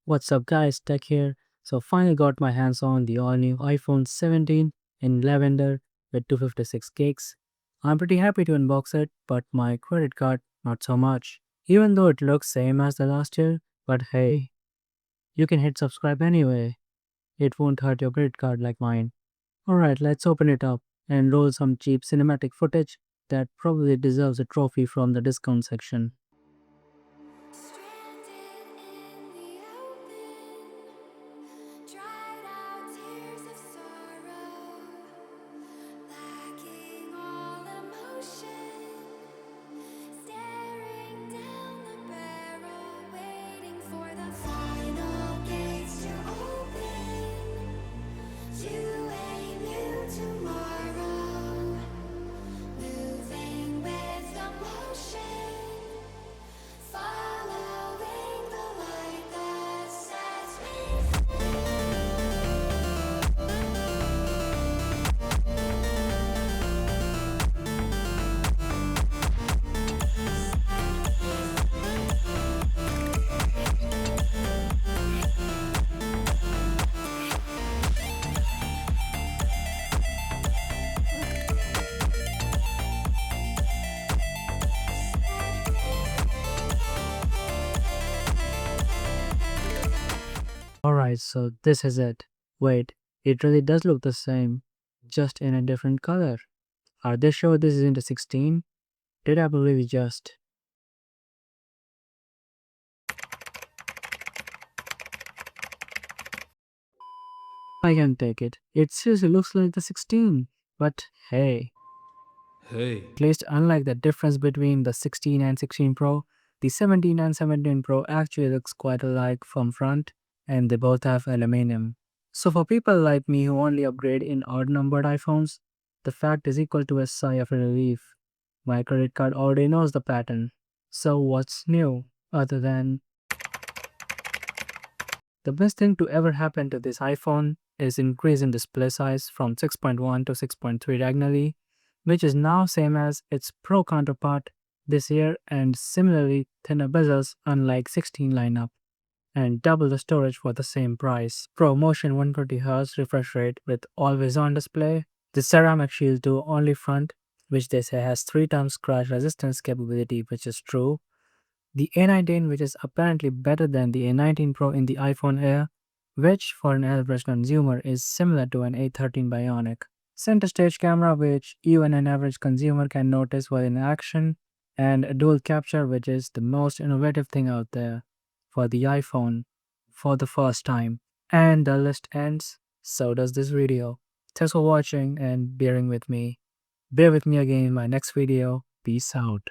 What's up guys, Tech here. So finally got my hands on the all new iPhone 17 in Lavender with 256 gigs. I'm pretty happy to unbox it, but my credit card not so much. Even though it looks same as the last year, but hey, you can hit subscribe anyway. It won't hurt your credit card like mine. Alright, let's open it up and roll some cheap cinematic footage that probably deserves a trophy from the discount section. Stranded in the open, dried out tears of sorrow, lacking all emotion, staring down the barrel, waiting for the final gates to open to a new tomorrow, moving with the motion. Following the light that sets me Alright, so this is it. Wait, it really does look the same, just in a different color. Are they sure this isn't a 16? Did I believe just? I can take it. It seriously looks like the 16. But hey, Hey, at least unlike the difference between the 16 and 16 Pro, the 17 and 17 Pro actually looks quite alike from front and they both have aluminum. So for people like me who only upgrade in odd numbered iPhones, the fact is equal to a sigh of relief. My credit card already knows the pattern. So what's new other than the best thing to ever happen to this iPhone is increase in display size from 6.1 to 6.3 diagonally, which is now same as its Pro counterpart this year and similarly thinner bezels unlike 16 lineup and double the storage for the same price. Pro Motion 120Hz refresh rate with always on display. The ceramic shield do only front, which they say has 3 times crash resistance capability, which is true. The A19, which is apparently better than the A19 Pro in the iPhone Air, which for an average consumer is similar to an A13 Bionic. Center stage camera, which even an average consumer can notice while in action, and a dual capture, which is the most innovative thing out there for the iPhone for the first time. And the list ends, so does this video. Thanks for watching and bearing with me. Bear with me again in my next video. Peace out.